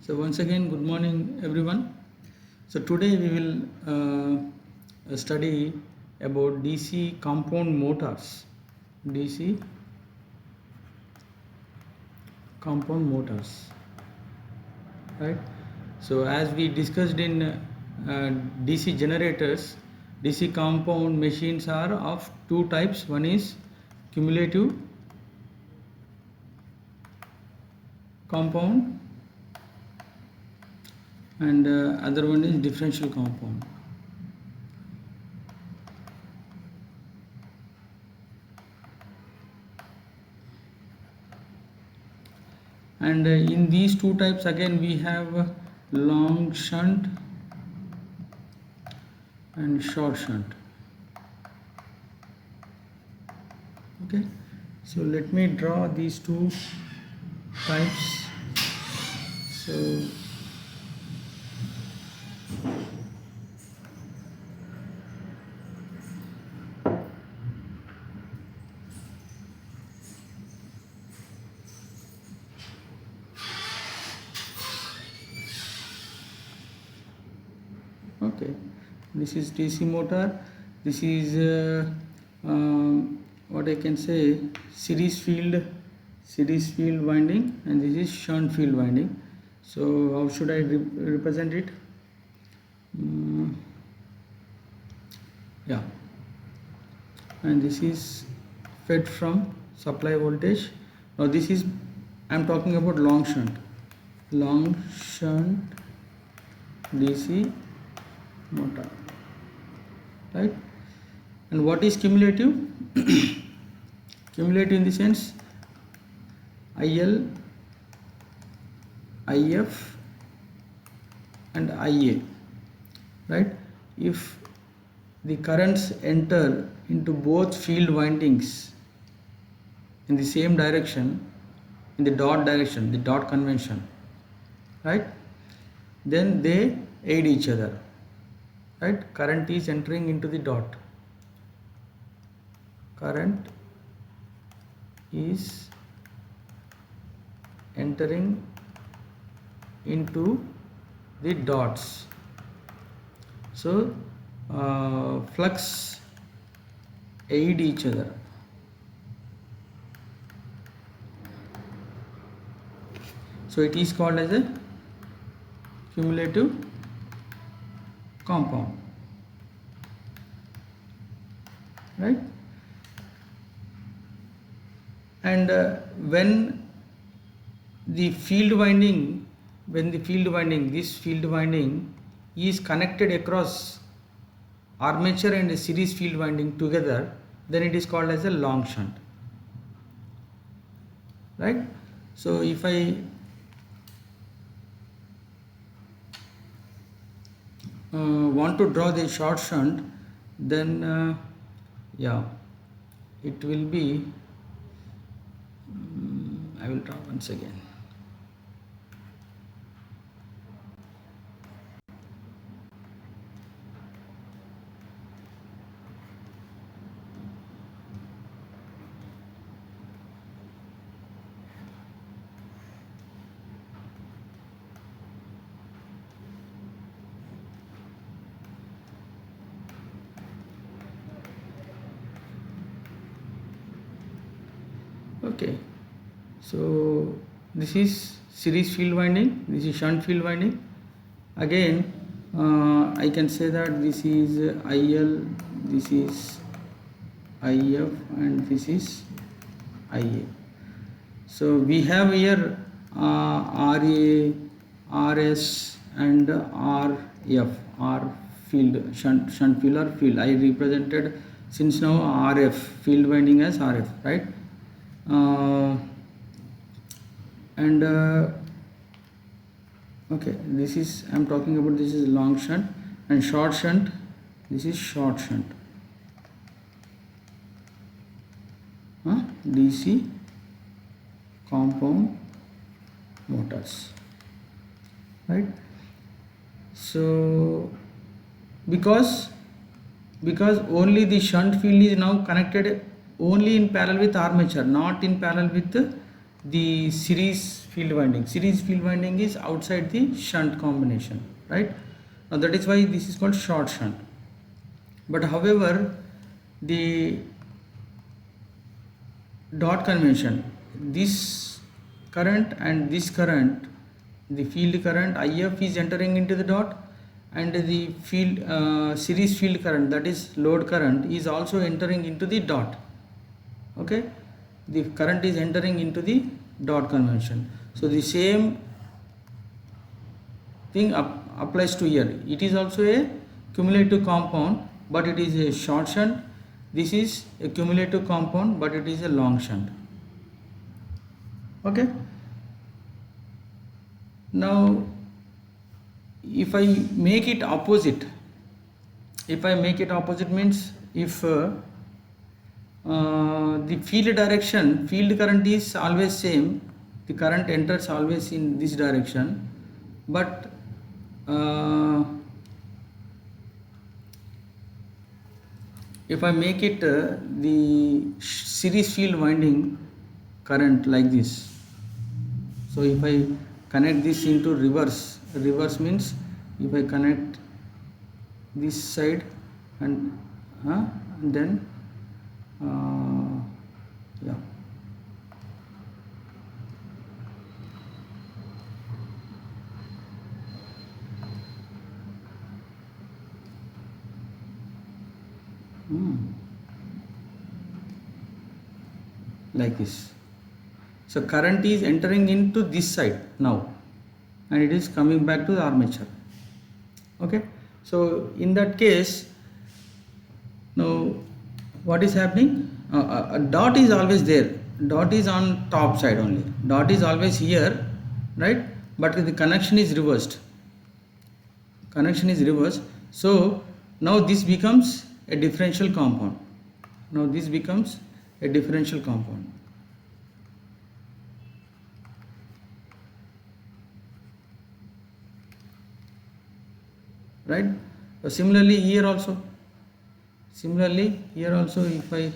So once again, good morning, everyone. So today we will study about DC compound motors. DC compound motors, right? So as we discussed in DC generators, DC compound machines are of two types. One is cumulative compound and other one is differential compound. And in these two types again we have long shunt and short shunt. Okay, so let me draw these two types. So okay, this is DC motor, this is what I can say, series field winding, and this is shunt field winding. So how should I represent it? Yeah, and this is fed from supply voltage. Now this is, I am talking about long shunt DC motor, right? And what is cumulative? Cumulative in the sense IL, IF and IA, right? If the currents enter into both field windings in the same direction, in the dot direction, the dot convention, right, then they aid each other, right? Current is entering into the dot, current is entering into the dots, so flux aid each other. So it is called as a cumulative compound, right? And when the field winding, this field winding is connected across armature and series field winding together, then it is called as a long shunt, right? So if I want to draw the short shunt, then yeah, it will be I will draw once again. Okay, so this is series field winding, this is shunt field winding. Again, I can say that this is IL, this is IF, and this is IA. So we have here RA, RS, and RF, R field, shunt field or field. I represented since now RF, field winding as RF, right? And okay, this is, I am talking about, this is long shunt, and short shunt, this is short shunt, DC compound motors, right? So because only the shunt field is now connected only in parallel with armature, not in parallel with the series field winding. Series field winding is outside the shunt combination, right? Now that is why this is called short shunt. But however, the dot convention, this current and this current, the field current IF is entering into the dot, and the field series field current, that is load current, is also entering into the dot. Okay, the current is entering into the dot convention. So the same thing applies to here. It is also a cumulative compound, but it is a short shunt. This is a cumulative compound, but it is a long shunt. Okay. Now, if I make it opposite, means if the field direction, field current is always same, the current enters always in this direction, but if I make it the series field winding current like this, so if I connect this into reverse means if I connect this side and then yeah, like this. So current is entering into this side now, and it is coming back to the armature. Okay, so in that case, now what is happening? A dot is always there. Dot is on top side only. Dot is always here, right? But the connection is reversed. So now this becomes a differential compound. Right? So similarly here also, if I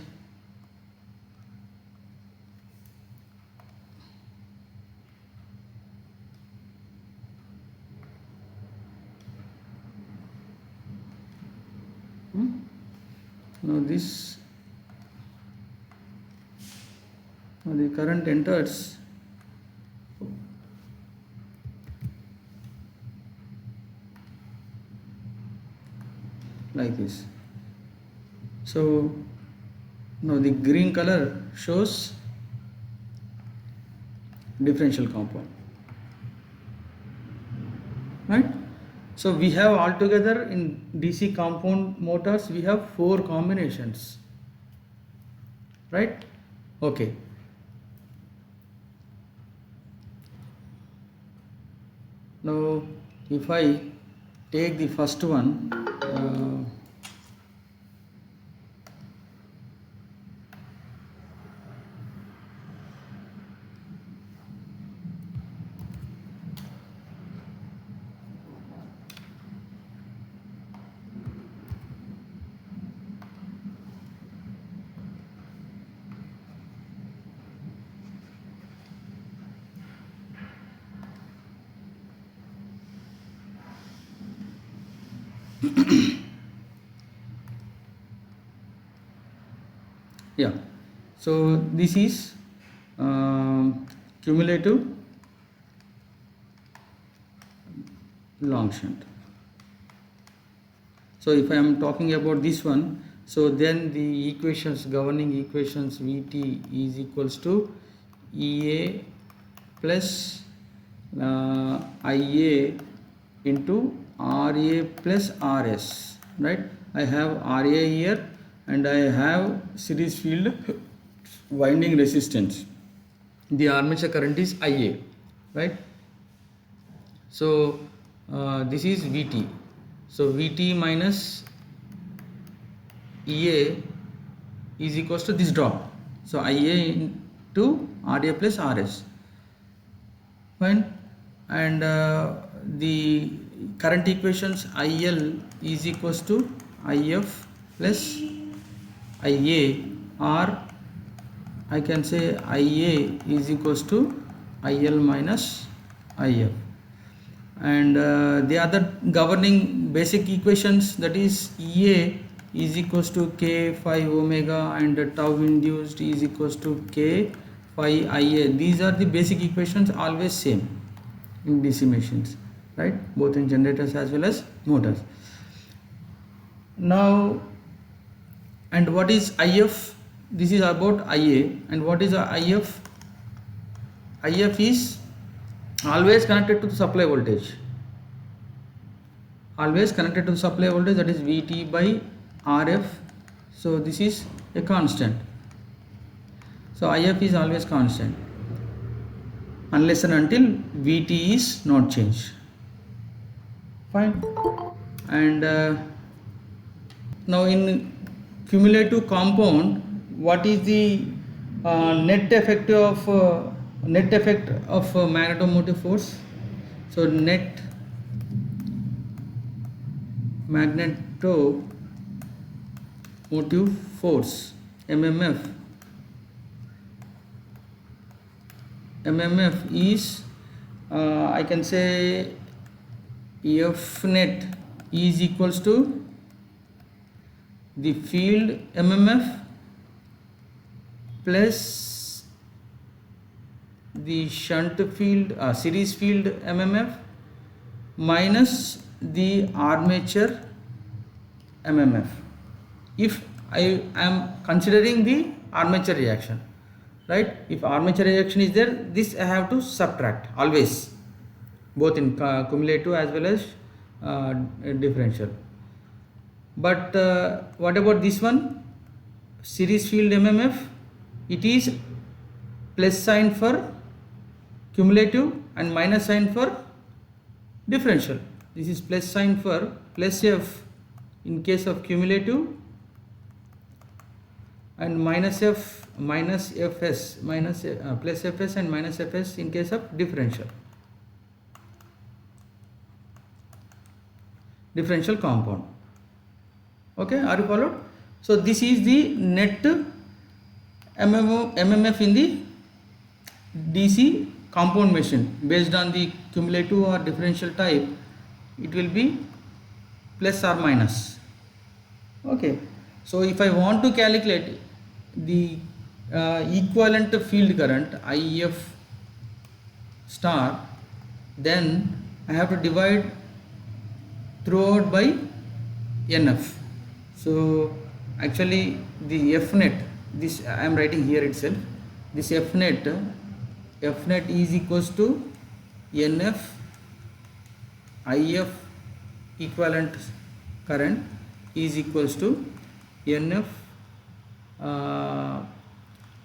now this, now the current enters like this. So now the green color shows differential compound, right? So we have altogether in DC compound motors, we have 4 combinations, right? Okay. Now if I take the first one, yeah, so this is cumulative long shunt. So if I am talking about this one, so then the equations, governing equations, Vt is equals to Ea plus Ia into Ra plus Rs, right? I have Ra here and I have series field winding resistance. The armature current is Ia, right? So this is Vt. So Vt minus Ea is equals to this drop. So Ia into Ra plus Rs. Fine. And the current equations, IL is equals to IF plus Ia, or I can say IA is equals to IL minus IF, and the other governing basic equations, that is EA is equals to K phi omega and tau induced is equals to K phi IA. These are the basic equations, always same in DC machines, right? Both in generators as well as motors. Now, and what is IF? This is about IA. And what is IF? IF is always connected to the supply voltage. Always connected to the supply voltage, that is VT by RF. So this is a constant. So IF is always constant unless and until VT is not changed. Fine. And now in cumulative compound, what is the net effect of magnetomotive force? So net magnetomotive force, MMF is I can say F net is equals to the field MMF plus the shunt field series field MMF minus the armature MMF, if I am considering the armature reaction, right? If armature reaction is there, this I have to subtract always, both in cumulative as well as differential. But what about this one, series field MMF? It is plus sign for cumulative and minus sign for differential. This is plus sign for plus F in case of cumulative and minus F minus Fs minus plus Fs and minus Fs in case of differential compound. Okay, are you followed? So this is the net MMF in the DC compound machine. Based on the cumulative or differential type, it will be plus or minus. Okay, so if I want to calculate the equivalent field current IF star, then I have to divide throughout by NF. So actually the F net, this I am writing here itself, this F net is equals to NF IF equivalent current is equals to NF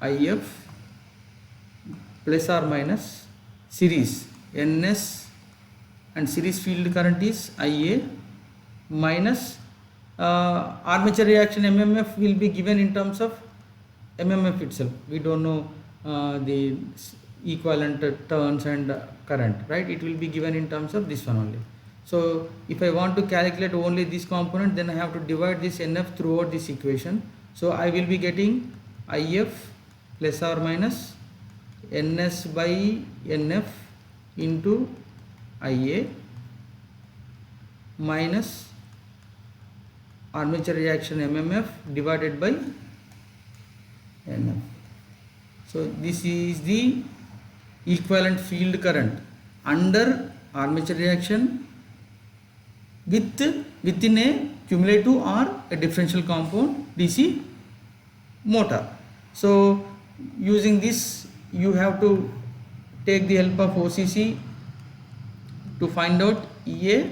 IF plus or minus series NS, and series field current is IA minus armature reaction MMF will be given in terms of MMF itself. We don't know the equivalent turns and current, right? It will be given in terms of this one only. So if I want to calculate only this component, then I have to divide this NF throughout this equation. So I will be getting IF plus or minus NS by NF into IA minus armature reaction MMF divided by NF. So this is the equivalent field current under armature reaction within a cumulative or a differential compound DC motor. So using this, you have to take the help of OCC to find out EA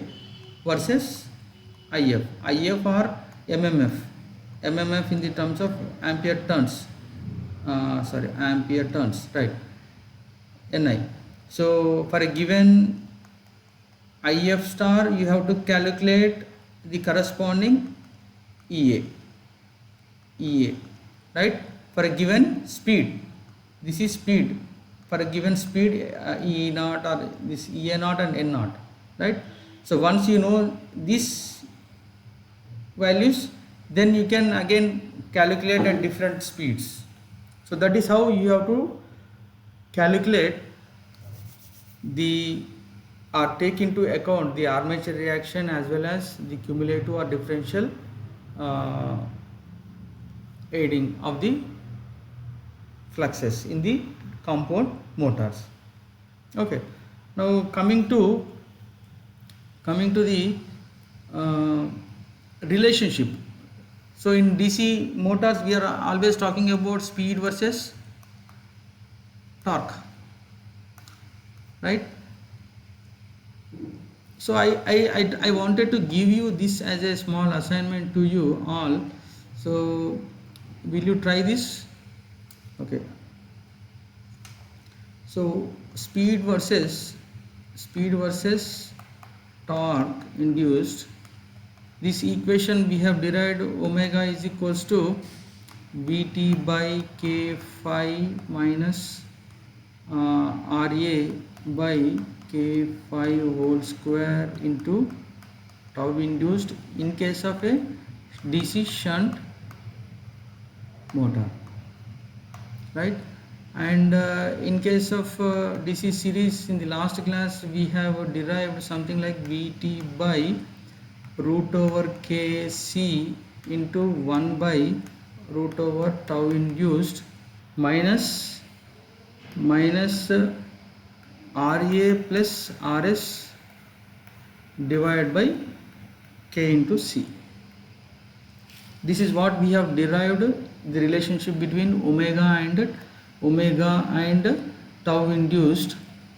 versus IF or MMF in the terms of ampere turns, right, NI. So for a given IF star, you have to calculate the corresponding EA, right, for a given speed. This is speed for a given speed, E naught or this EA naught and N naught, right? So once you know these values, then you can again calculate at different speeds. So that is how you have to calculate the or take into account the armature reaction as well as the cumulative or differential aiding of the fluxes in the compound motors. Okay, now coming to the relationship. So in DC motors we are always talking about speed versus torque, right? So I wanted to give you this as a small assignment to you all. So will you try this? Okay. So speed versus torque induced. This equation we have derived omega is equals to Vt by K phi minus Ra by K phi whole square into tau induced in case of a DC shunt motor, right? And in case of DC series, in the last class we have derived something like Vt by root over Kc into 1 by root over tau induced minus Ra plus Rs divided by K into C. This is what we have derived, the relationship between omega and tau induced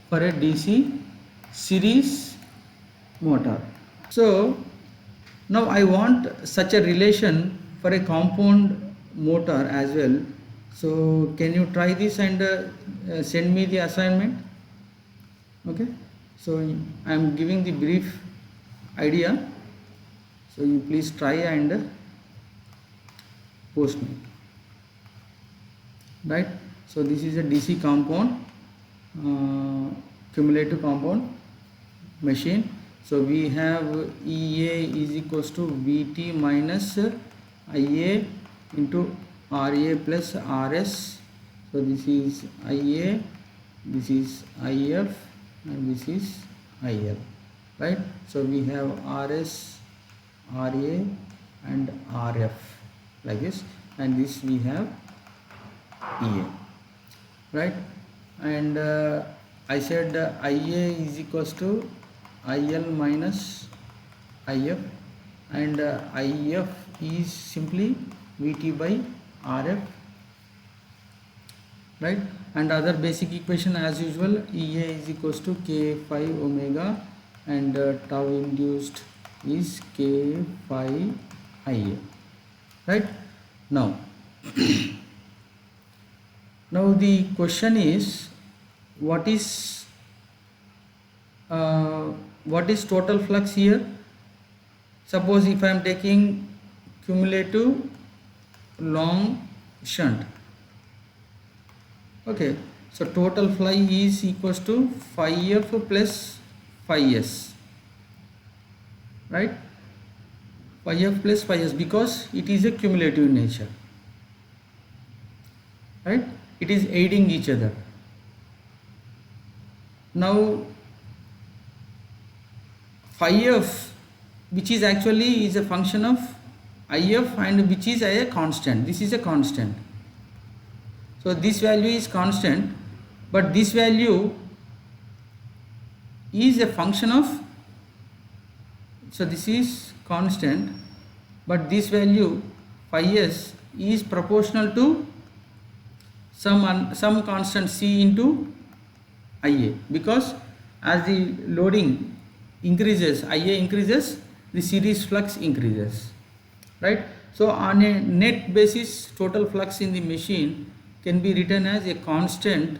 for a DC series motor. So now I want such a relation for a compound motor as well. So can you try this and send me the assignment? Okay, so I am giving the brief idea, so you please try and post me, right? So this is a DC compound, cumulative compound machine. So we have EA is equals to Vt minus Ia into Ra plus Rs. So this is Ia, this is If, and this is IL, right? So we have Rs, Ra and Rf like this, and this we have Ea, right? And I said Ia is equals to IL minus If, and If is simply Vt by Rf, right? And other basic equation as usual, Ea is equals to K phi omega, and tau induced is K phi Ia, right? Now now the question is, what is total flux here? Suppose if I am taking cumulative long shunt, okay, so total flux is equals to phi f plus phi s, right? Phi f plus phi s, because it is a cumulative in nature, right? It is aiding each other. Now phi f, which is actually is a function of If, and which is a constant, this is a constant. So this value is constant, but this value is a function of, so this is constant, but this value phi s is proportional to some constant C into Ia, because as the loading increases, Ia increases, the series flux increases, right? So on a net basis, total flux in the machine can be written as a constant,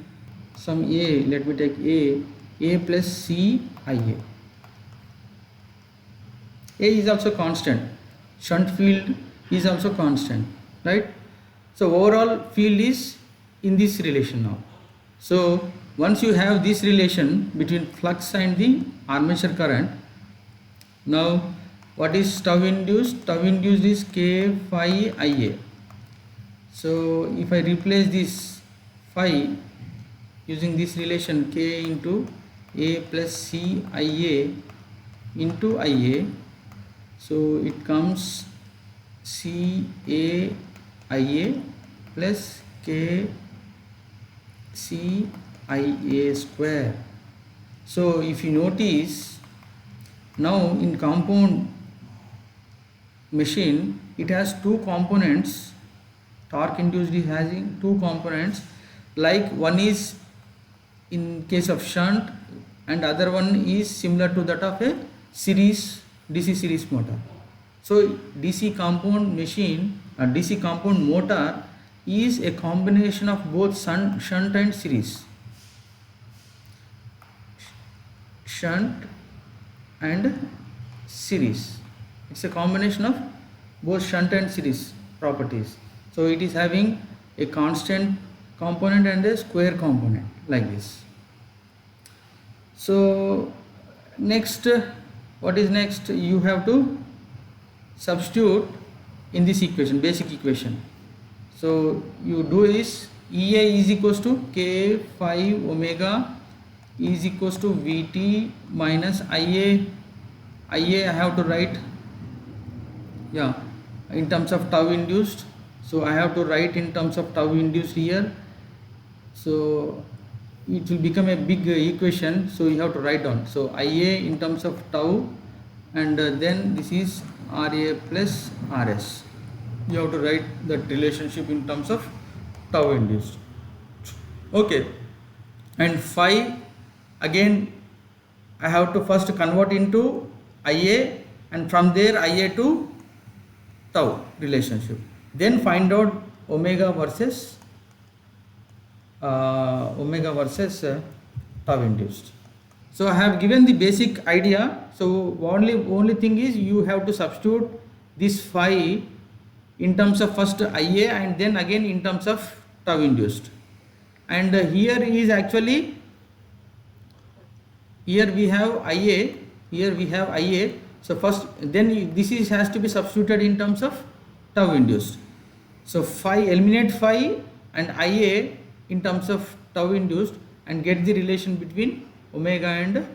some A, let me take A plus C Ia. A is also constant, shunt field is also constant, right? So overall field is in this relation now. So once you have this relation between flux and the armature current, now what is tau induced? Tau induced is K phi Ia. So if I replace this phi using this relation k into a plus c ia into ia, so it comes c a ia plus k c ia square. So if you notice, now in compound machine it has two components. Torque induced is having two components, like one is in case of shunt and other one is similar to that of a series DC series motor. So DC compound machine, DC compound motor is a combination of both shunt and series. Shunt and series, it's a combination of both shunt and series properties. So it is having a constant component and a square component like this. So next, what is next? You have to substitute in this equation, basic equation. So you do is EA is equals to k phi omega is equals to Vt minus IA. IA I have to write, yeah, in terms of tau induced. So I have to write in terms of tau induced here. So it will become a big equation, so you have to write down. So IA in terms of tau, and then this is RA plus RS. You have to write that relationship in terms of tau induced. Okay, and phi again I have to first convert into IA, and from there IA to tau relationship, then find out omega versus tau induced. So I have given the basic idea. So only thing is you have to substitute this phi in terms of first IA and then again in terms of tau induced. And here is actually, here we have IA, so first then this is has to be substituted in terms of tau induced. So phi, eliminate phi and IA in terms of tau induced and get the relation between omega and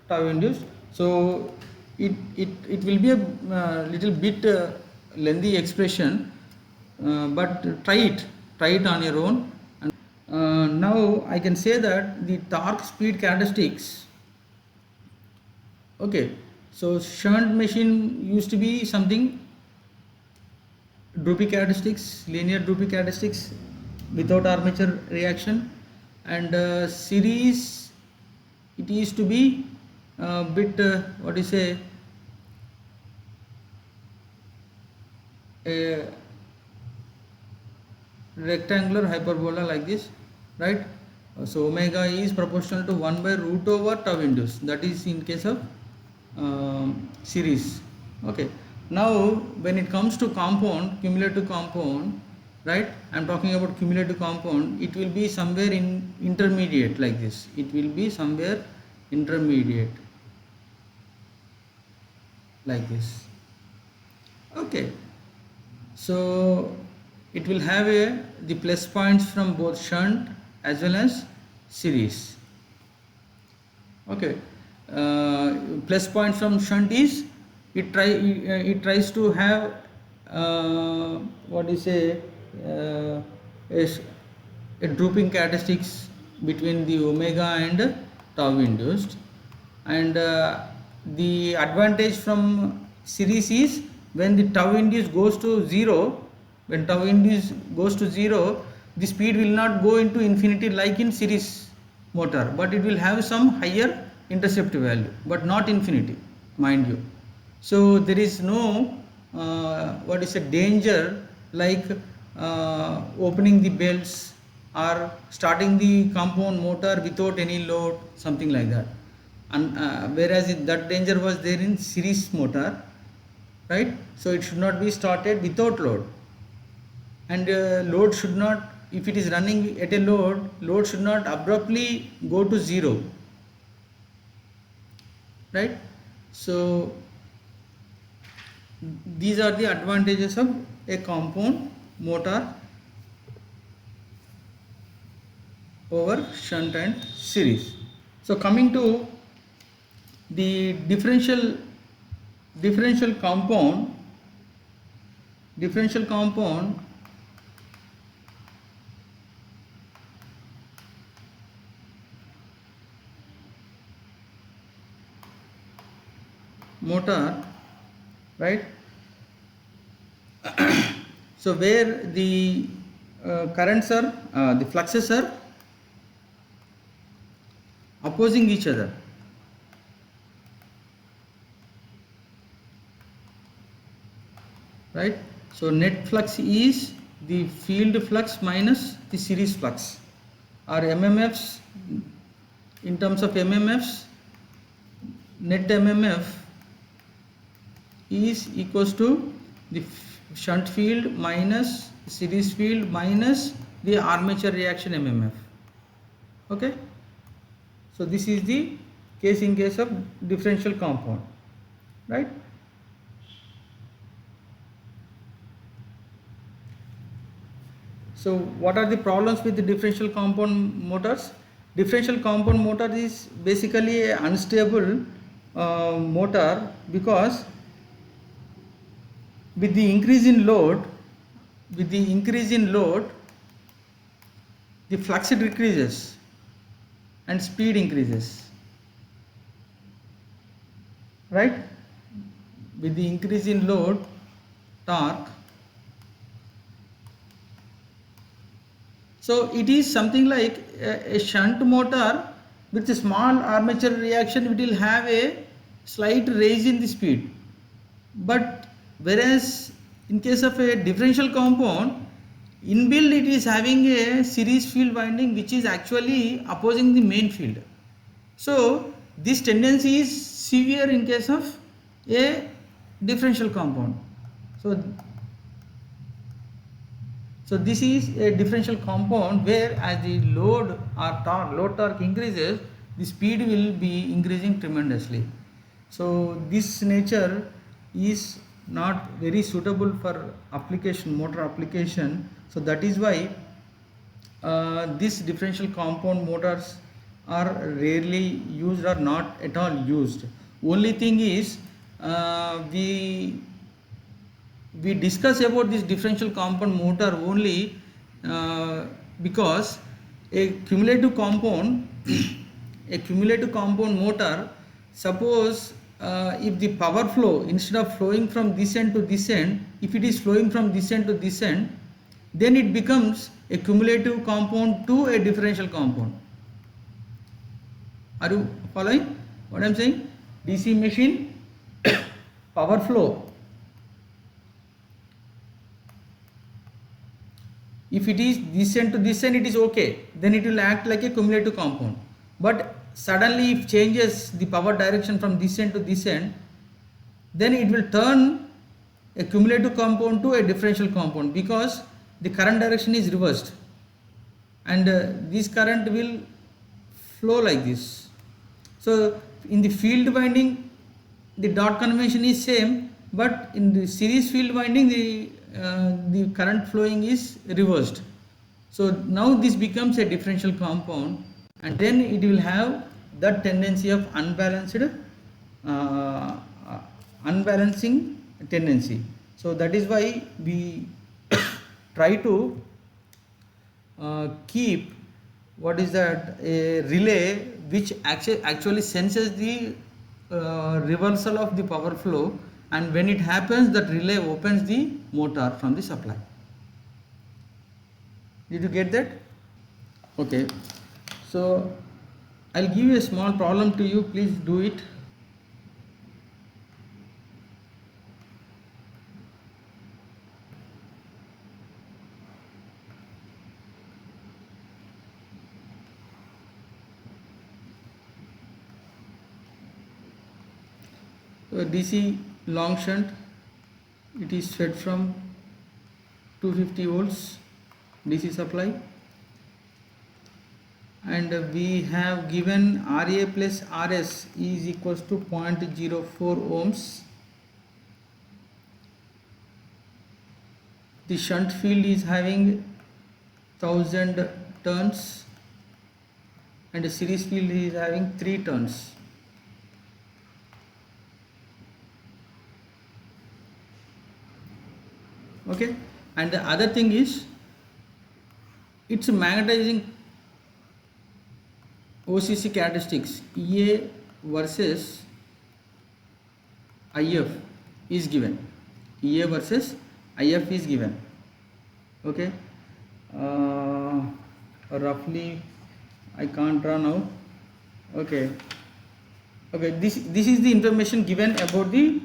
tau induced. So it will be a little bit lengthy expression, but try it on your own. And now I can say that the torque speed characteristics. Okay, so shunt machine used to be something droopy characteristics, linear droopy characteristics without armature reaction, and series it used to be bit what do you say, a rectangular hyperbola like this, right? So omega is proportional to 1 by root over tau induced, that is in case of series. Okay, now when it comes to compound, cumulative compound, right, I am talking about cumulative compound, it will be somewhere in intermediate like this, it will be somewhere intermediate like this. Okay, so it will have the plus points from both shunt as well as series. Okay, plus point from shunt is it tries to have what do you say, a drooping characteristics between the omega and tau induced, and the advantage from series is when the tau induced goes to 0, when tau induced goes to 0, the speed will not go into infinity like in series motor, but it will have some higher intercept value, but not infinity, mind you. So there is no what is a danger like opening the belts or starting the compound motor without any load, something like that. And whereas that danger was there in series motor, right? So it should not be started without load, and load should not, if it is running at a load should not abruptly go to 0, right? So these are the advantages of a compound motor over shunt and series. So coming to the differential compound motor, right? So where the currents are, the fluxes are opposing each other, right? So net flux is the field flux minus the series flux, or MMFs. In terms of MMFs, net MMF is equals to the shunt field minus series field minus the armature reaction MMF. Okay, so this is the case in case of differential compound, right? So what are the problems with the differential compound motors? Differential compound motor is basically a unstable motor, because with the increase in load, the flux decreases and speed increases, right? With the increase in load, torque. So it is something like a shunt motor with a small armature reaction. It will have a slight raise in the speed, but whereas in case of a differential compound, inbuilt it is having a series field winding which is actually opposing the main field. So this tendency is severe in case of a differential compound. So this is a differential compound where as the load torque increases, the speed will be increasing tremendously. So this nature is not very suitable for application, motor application. So that is why these differential compound motors are rarely used or not at all used. Only thing is we discuss about this differential compound motor only because a cumulative compound motor, suppose if the power flow, instead of flowing from this end to this end, if it is flowing from this end to this end, then it becomes a cumulative compound to a differential compound. Are you following what I am saying? DC machine power flow, if it is this end to this end, it is okay, then it will act like a cumulative compound. But suddenly if changes the power direction from this end to this end, then it will turn a cumulative compound to a differential compound, because the current direction is reversed, and this current will flow like this. So in the field winding, the dot convention is same, but in the series field winding, the current flowing is reversed. So now this becomes a differential compound, and then it will have that tendency of unbalancing tendency. So that is why we try to keep what is that, a relay which actually senses the reversal of the power flow, and when it happens, that relay opens the motor from the supply. Did you get that? Okay, so I'll give you a small problem to you, please do it. DC long shunt, it is fed from 250 volts DC supply, and we have given RA plus RS is equals to 0.04 ohms. The shunt field is having 1000 turns, and the series field is having 3 turns. Okay, and the other thing is its magnetizing OCC characteristics EA versus IF is given. EA versus IF is given. Okay, roughly I can't draw now. Okay, this is the information given about the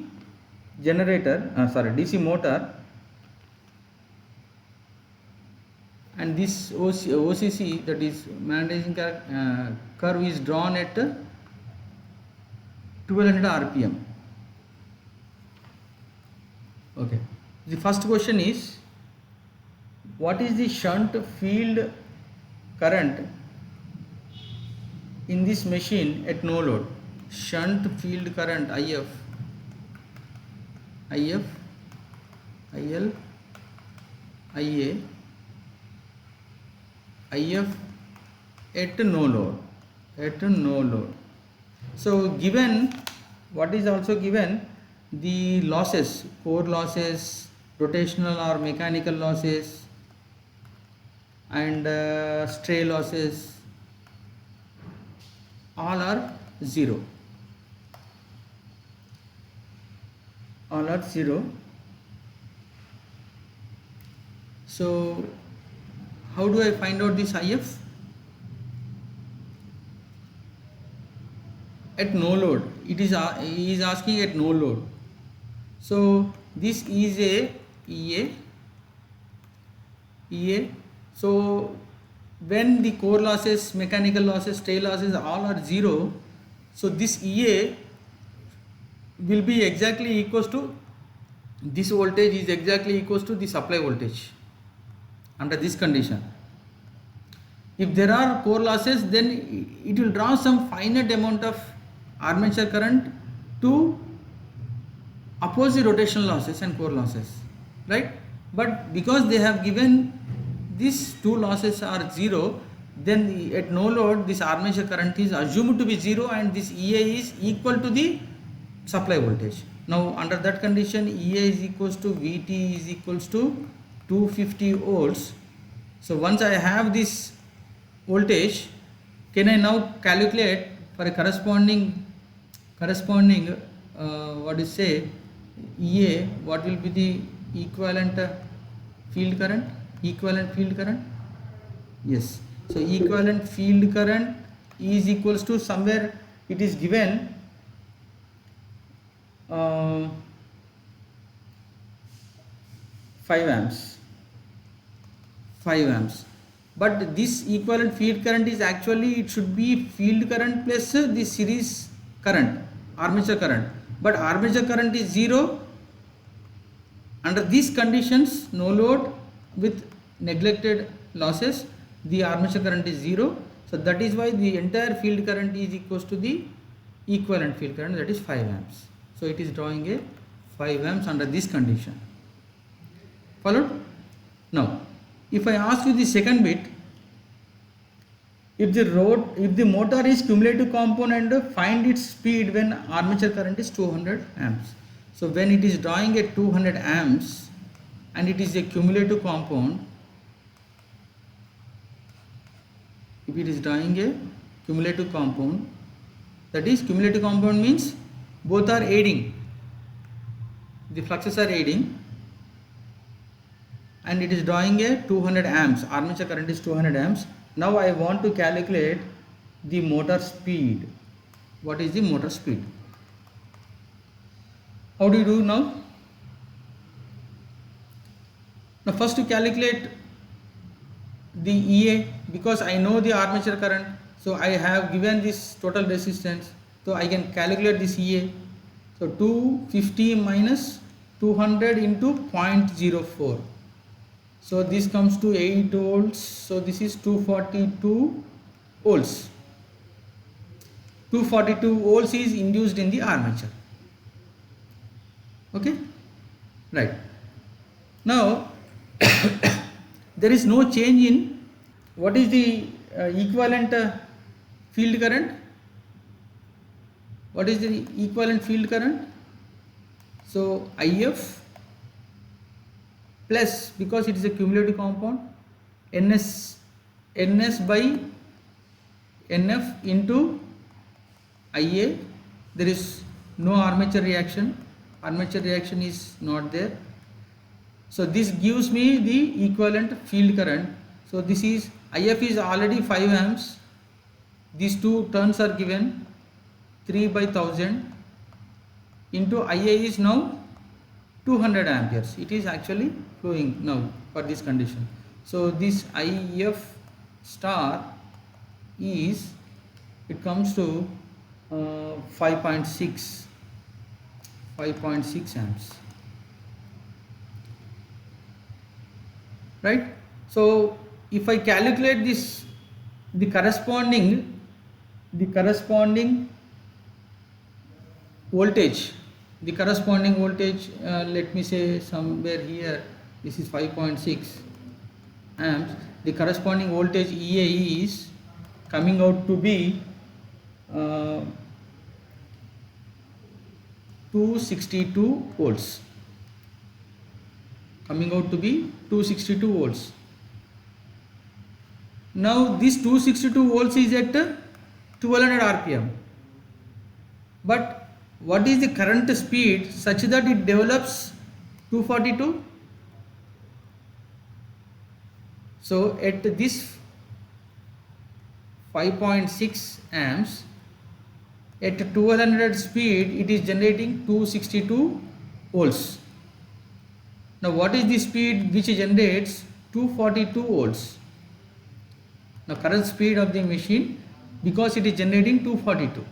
generator, DC motor, and this OCC, that is magnetizing curve, is drawn at 1200 RPM. Okay, the first question is, what is the shunt field current in this machine at no load? Shunt field current IL, IA IF at no load. So given, what is also given, the losses, core losses, rotational or mechanical losses, and stray losses, all are 0. So how do I find out this IF? At no load, he is asking at no load. So this is a EA. So when the core losses, mechanical losses, stray losses all are 0, so this EA will be exactly equals to, this voltage is exactly equals to the supply voltage under this condition. If there are core losses, then it will draw some finite amount of armature current to oppose the rotational losses and core losses, right? But because they have given these two losses are 0, then at no load this armature current is assumed to be 0 and this EA is equal to the supply voltage. Now under that condition, EA is equals to VT is equals to 250 volts. So once I have this voltage, can I now calculate for a corresponding EA, what will be the equivalent field current? Yes, so equivalent field current is equals to, somewhere it is given 5 amps. But this equivalent field current is actually, it should be field current plus the series current, armature current. But armature current is 0. Under these conditions, no load with neglected losses, the armature current is 0. So that is why the entire field current is equals to the equivalent field current, that is 5 amps. So it is drawing a 5 amps under this condition. Followed? Now, if I ask you the second bit, if the motor is cumulative component, find its speed when armature current is 200 amps. So when it is drawing at 200 amps and it is a cumulative compound, if it is drawing a cumulative compound, that is, cumulative compound means both are aiding, the fluxes are aiding, and it is drawing a 200 amps, armature current is 200 amps. Now I want to calculate the motor speed. What is the motor speed? How do you do now? Now first to calculate the EA, because I know the armature current, so I have given this total resistance, so I can calculate this EA. So 250 minus 200 into 0.04. So this comes to 8 volts. So this is 242 volts. 242 volts is induced in the armature. Okay, right. Now there is no change in what is the equivalent field current? What is the equivalent field current? So IF plus, because it is a cumulative compound, NS by NF into IA. There is no armature reaction is not there. So this gives me the equivalent field current. So this is, IF is already 5 amps, these two turns are given 3 by 1000 into IA is now 200 amperes. It is actually flowing now for this condition. So this IF star is, it comes to 5.6 amps, right? So if I calculate this, the corresponding voltage, let me say somewhere here, this is 5.6 amps, the corresponding voltage EA is coming out to be 262 volts, coming out to be 262 volts. Now this 262 volts is at 1200 rpm, but what is the current speed such that it develops 242? So at this 5.6 amps, at 1200 speed it is generating 262 volts. Now what is the speed which generates 242 volts? Now current speed of the machine, because it is generating 242.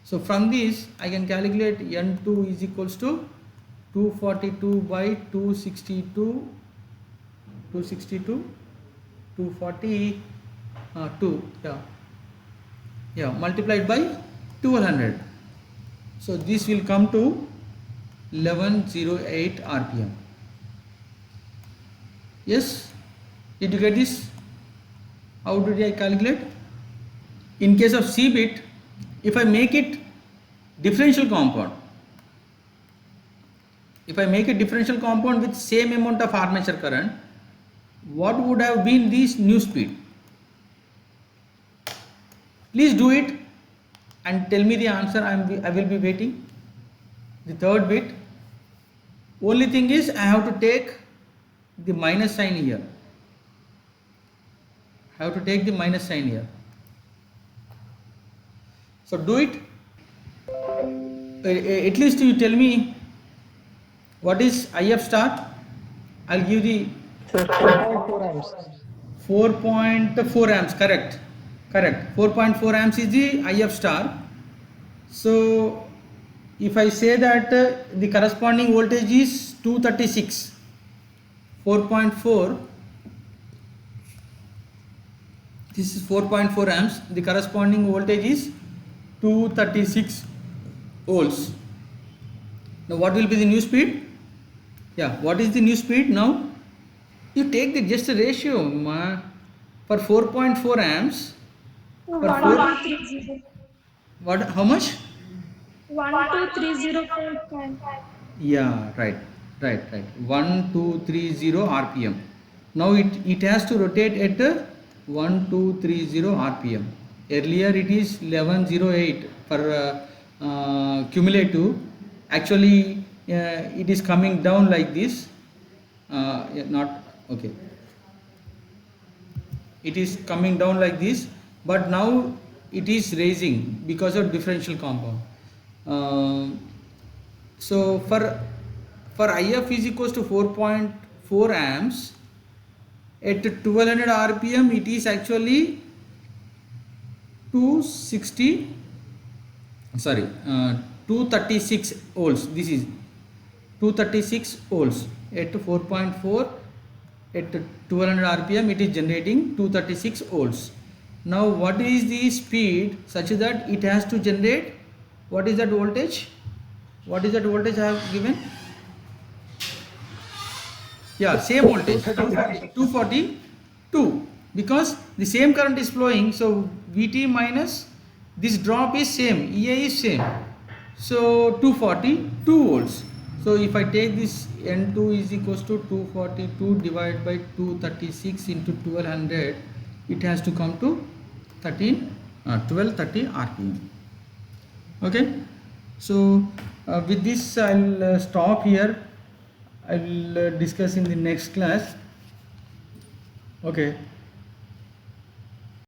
So from this I can calculate N2 is equals to 242 by 242 multiplied by 1200. So this will come to 1108 rpm. Yes, did you get this? How did I calculate? In case of C bit, if I make it differential compound, with same amount of armature current, what would have been this new speed? Please do it and tell me the answer. I will be waiting. The third bit, only thing is I have to take the minus sign here. So do it. At least you tell me what is IF star. I'll give the 4.4 amps. 4.4 amps. Correct. 4.4 amps is the IF star. So if I say that the corresponding voltage is 236, 4.4, this is 4.4 amps, the corresponding voltage is 236 volts. Now what will be the new speed? What is the new speed now? You take the just ratio for 4.4 amps. For 1230. what? How much? 1230.5. Yeah, right. 1230 rpm. Now it has to rotate at 1230 rpm. Earlier it is 1108 for cumulative. Actually it is coming down like this. Not okay. It is coming down like this, but now it is raising because of differential compound. So for IF is equals to 4.4 amps at 1200 rpm, it is actually 236 volts. This is 236 volts at 4.4 at 1200 rpm. It is generating 236 volts. Now what is the speed such that it has to generate? What is that voltage? I have given? Same voltage, 242, because the same current is flowing. So Vt minus this drop is same, EA is same, so 242 volts. So if I take this N2 is equals to 242 divided by 236 into 1200, it has to come to 1230 rpm. Okay, so with this I'll stop here. I will discuss in the next class. Okay.